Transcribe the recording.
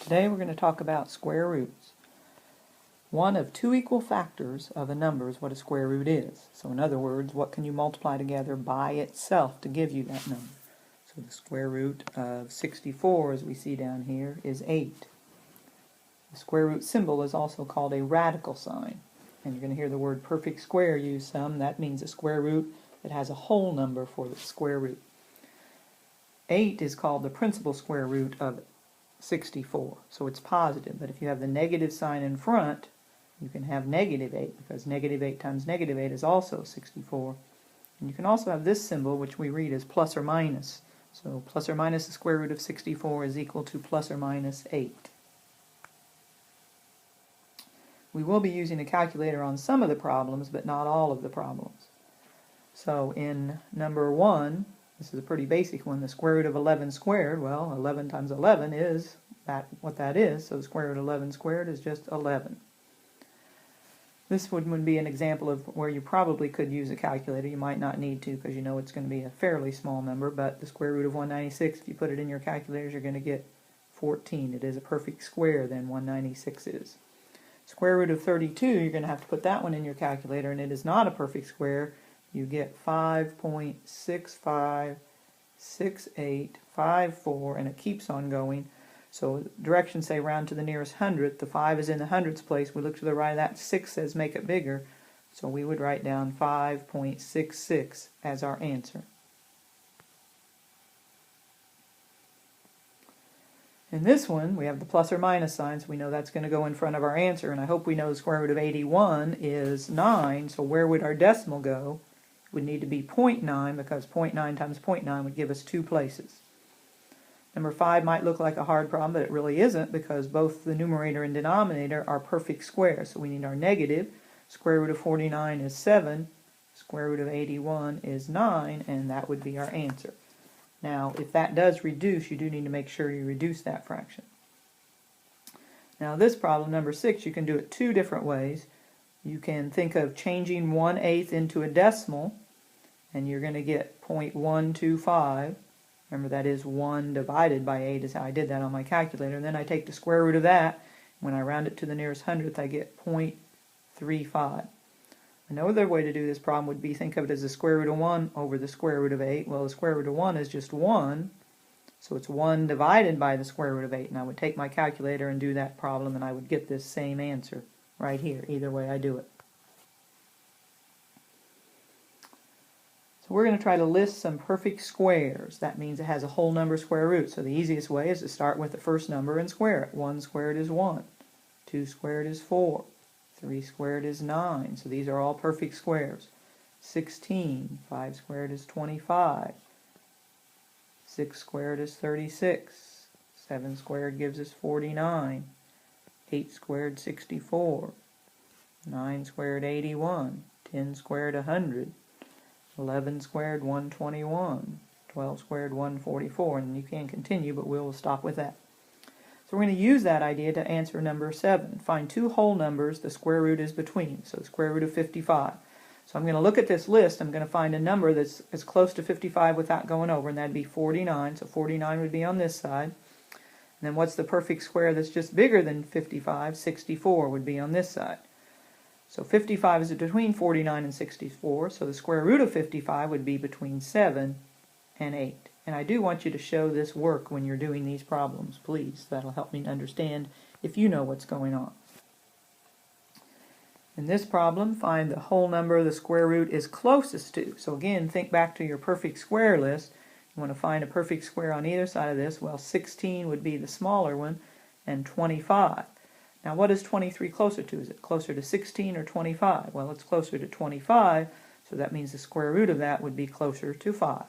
Today we're going to talk about square roots. One of two equal factors of a number is what a square root is. So in other words, what can you multiply together by itself to give you that number? So the square root of 64, as we see down here, is 8. The square root symbol is also called a radical sign. And you're going to hear the word perfect square used some. That means a square root that has a whole number for the square root. 8 is called the principal square root of 64, so it's positive. But if you have the negative sign in front, you can have negative 8, because negative 8 times negative 8 is also 64. And you can also have this symbol, which we read as plus or minus. So plus or minus the square root of 64 is equal to plus or minus 8. We will be using a calculator on some of the problems, but not all of the problems. So in number 1, this is a pretty basic one, the square root of 11 squared. Well, 11 times 11 is what that is, so the square root of 11 squared is just 11. This would be an example of where you probably could use a calculator. You might not need to because you know it's going to be a fairly small number, but the square root of 196, if you put it in your calculators, you're going to get 14. It is a perfect square, then 196 is. Square root of 32, you're going to have to put that one in your calculator, and it is not a perfect square. You get 5.656854, and it keeps on going. So directions say round to the nearest hundredth. The 5 is in the hundredths place. We look to the right of that. 6 says make it bigger. So we would write down 5.66 as our answer. In this one, we have the plus or minus sign, so we know that's going to go in front of our answer. And I hope we know the square root of 81 is 9. So where would our decimal go? Would need to be 0.9, because 0.9 times 0.9 would give us 2 places. Number 5 might look like a hard problem, but it really isn't, because both the numerator and denominator are perfect squares. So we need our negative. Square root of 49 is 7. Square root of 81 is 9, and that would be our answer. Now, if that does reduce, you do need to make sure you reduce that fraction. Now this problem, number 6, you can do it 2 different ways. You can think of changing 1/8 into a decimal, and you're going to get 0.125. Remember, that is 1 divided by 8 is how I did that on my calculator. And then I take the square root of that. When I round it to the nearest hundredth, I get 0.35. Another way to do this problem would be think of it as the square root of 1 over the square root of 8. Well, the square root of 1 is just 1, so it's 1 divided by the square root of 8. And I would take my calculator and do that problem, and I would get this same answer right here, either way I do it. So we're going to try to list some perfect squares. That means it has a whole number square root. So the easiest way is to start with the first number and square it. 1 squared is 1. 2 squared is 4. 3 squared is 9. So these are all perfect squares. 16. 5 squared is 25. 6 squared is 36. 7 squared gives us 49. 8 squared 64. 9 squared 81. 10 squared 100. 11 squared 121. 12 squared 144. And you can continue, but we'll stop with that. So we're going to use that idea to answer number 7. Find 2 whole numbers the square root is between. So the square root of 55. So I'm going to look at this list. I'm going to find a number that's as close to 55 without going over, and that'd be 49. So 49 would be on this side. And then what's the perfect square that's just bigger than 55? 64 would be on this side. So 55 is between 49 and 64, so the square root of 55 would be between 7 and 8. And I do want you to show this work when you're doing these problems, please. That'll help me understand if you know what's going on. In this problem, find the whole number the square root is closest to. So again, think back to your perfect square list. You want to find a perfect square on either side of this. Well, 16 would be the smaller one, and 25. Now, what is 23 closer to? Is it closer to 16 or 25? Well, it's closer to 25, so that means the square root of that would be closer to 5.